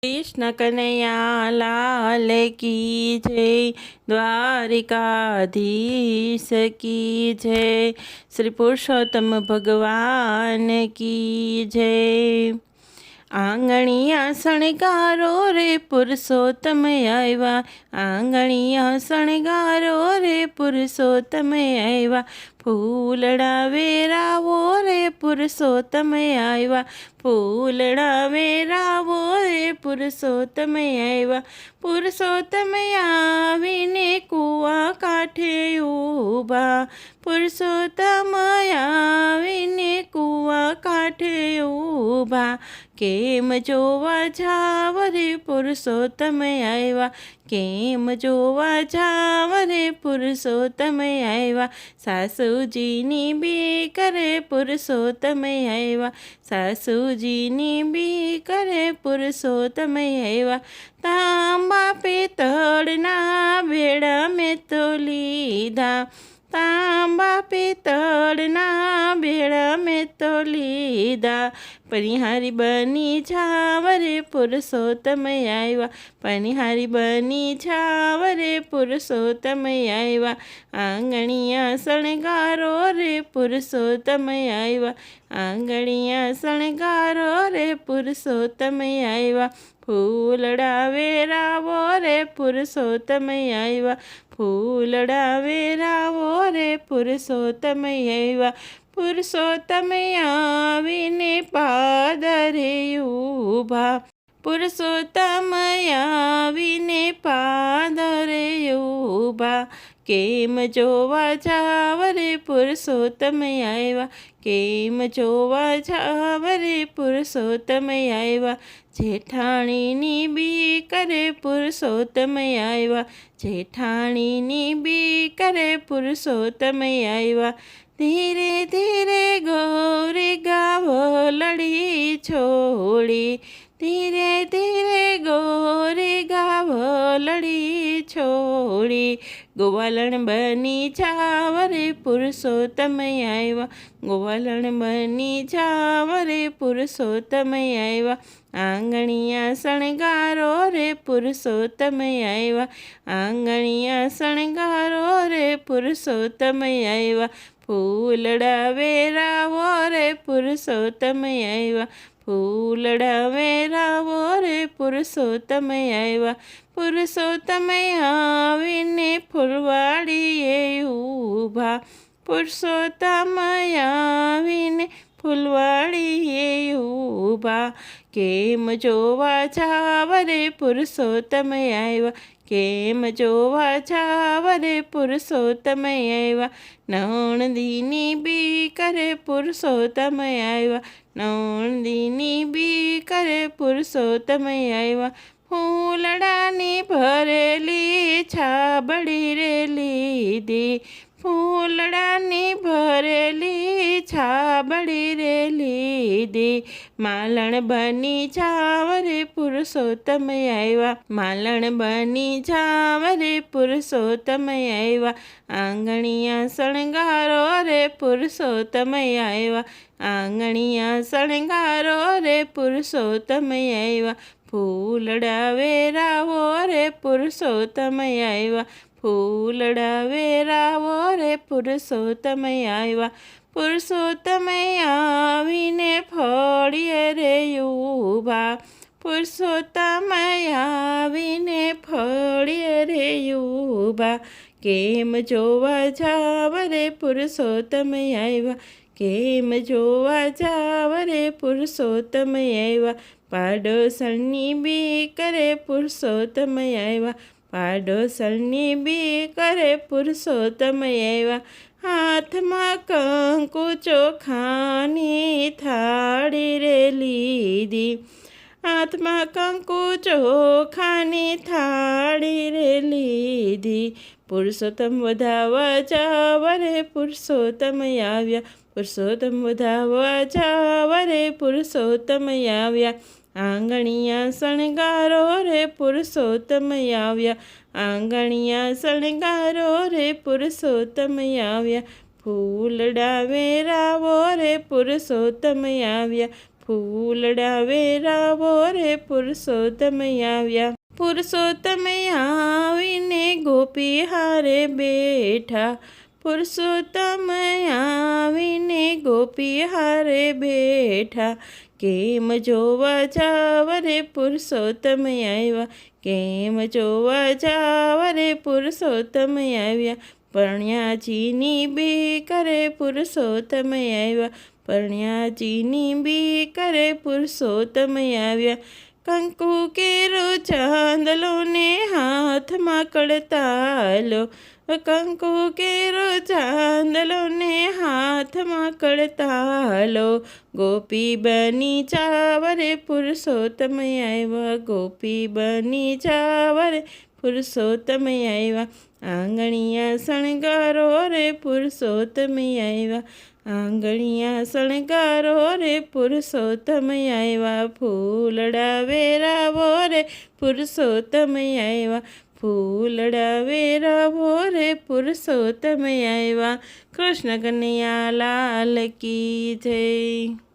कृष्ण कन्हैया लाल की जय। द्वारिकाधीश की जय। श्री पुरुषोत्तम भगवान की जय। आंगणिया शणगारो रे पुरुषोत्तम आयवा। आंगणिया शणगारो रे पुरुषोत्तम आयवा। फूलड़ा वेरावो रे पुरुषोत्तम आयवा। फूलड़ा वेरावो रे पुरुषोत्तम आयवा। पुरुषोत्तम आवीने कुआ काठे ऊभा। पुरुषोत्तम आवीने कुआ काठे ऊभा। केम जोवा जाव रे पुरुषोत्तम आयवा। केम जोवा जाव रे पुरुषोत्तम आयवा। सासूजीनी बी करे पुरुषोत्तम आयवा। सासूजीनी बी करे पुरुषोत्तम आयवा। तांबा पित्तळना भेड़ा में तो लीधा। तांबा पित्तळना भेड़ा में तो लीधा। पनिहारी बनी झावरे पुरुषोत्तम आयवा। पनिहारी बनी झावरे पुरुषोत्तम आयवा। आंगणिया शणगारो रे पुरुषोत्तम आयवा। आंगणिया शणगारो रे पुरुषोत्तम आयवा। फूलड़ा वेरावो रे पुरुषोत्तम आयवा। फूलड़ा वेरावो रे पुरुषोत्तम आयवा। पुरुषोत्तम आवीने पादरे ऊभा। पुरुषोत्तम आवीने पादरे ऊभा। केम जोवा जाव रे पुरुषोत्तम आयवा। केम जोवा जाव रे पुरुषोत्तम आयवा। जेठाणीनी बी करे पुरुषोत्तम आयवा। जेठाणीनी बी करे पुरुषोत्तम आयवा। धीरे धीरे गौरी गावो लड़ी छोड़ी। धीरे धीरे गौरी गावो लड़ी छोड़ी। गोवालन बनी जावरे पुरुषोत्तम आयवा। गोवालन बनी जावरे पुरुषोत्तम आयवा। आंगणिया शणगारो रे पुरुषोत्तम आयवा। आंगणिया शणगारो रे पुरुषोत्तम आयवा। फूलड़ा वेरावो रे पुरुषोत्तम आयवा। फूलड़ा वेरावो रे पुरुषोत्तम आयवा। पुरुषोत्तम आवीने फुलवाड़ीए ऊभा। पुरुषोत्तम आवीने फुलवाड़ीए ऊभा। केम जोवा जाव रे पुरुषोत्तम आयवा। केम जोवा जाव रे पुरुषोत्तम आयवा। नौणदीनी बी करे पुरुषोत्तम आयवा। नौणदीनी बी करे पुरुषोत्तम आयवा। फूलड़ानी भरेली छाबड़ी रे लीधी। फूलड़ानी भरेली छाबड़ी रे लीधी। मालण बनी जावरे पुरुषोत्तम आयवा। मालण बनी जावरे पुरुषोत्तम आयवा। आंगणिया शणगारो रे पुरुषोत्तम आयवा। आंगणिया शणगारो रे पुरुषोत्तम आयवा। फूलड़ा वेरावो रे पुरुषोत्तम आयवा। फूलड़ा वेरावो रे पुरुषोत्तम आयवा। पुरुषोत्तम आवीने फळिए रे ऊभा। पुरुषोत्तम आवीने फळिए रे ऊभा। केम जोवा जाव रे पुरुषोत्तम आयवा। केम जोवा जाव रे पुरुषोत्तम आयवा। पाडोसळनी बी करे पुरुषोत्तम आयवा। पाडोसळनी बी करे पुरुषोत्तम आयवा। हाथमा कंकु चोखानी थाળી रे लीधी। हाथमा कंकु चोखानी थाળી रे लीधी। पुरुषोत्तम वधावा जावा रे पुरुषोत्तम आव्या। पुरुषोत्तम वधावा जावा रे पुरुषोत्तम आव्या। आंगणिया शणगारो रे पुरुषोत्तम आव्या। आंगणिया शणगारो रे पुरुषोत्तम आव्या। फूलड़ा वेरावो रे पुरुषोत्तम आव्या। ફૂલડા વેરાવો રે પુરુષોત્તમ આવ્યા. પુરુષોત્તમ આવીને ગોપી હારે બેઠા. પુરુષોત્તમ આવીને ગોપી હારે બેઠા. કેમ જોવા જાવ રે પુરુષોત્તમ આવ્યા. કેમ જોવા જાવ રે પુરુષોત્તમ આવ્યા. પરણ્યાજીની બી કરે પુરુષોત્તમ આવ્યા. પરણ્યાજીની બી કરે પુરુષોત્તમ આવ્યા. કંકુ કેરો ચાંદલો ને હાથમાં કડતાલો. કંકુ કેરો ચાંદલો ને હાથમાં કડતાલો. ગોપી બની જાવ રે પુરુષોત્તમ આવ્યા. ગોપી બની જાવ રે પુરુષોત્તમ આવ્યા. આંગણિયા શણગારો રે પુરુષોત્તમ આવ્યા. આંગણિયા શણગારો રે પુરુષોત્તમ આવ્યા. ફૂલડા વેરાવો રે પુરુષોત્તમ આવ્યા. ફૂલડા વેરાવો રે પુરુષોત્તમ આવ્યા. કૃષ્ણ કનૈયા લાલ કી જય.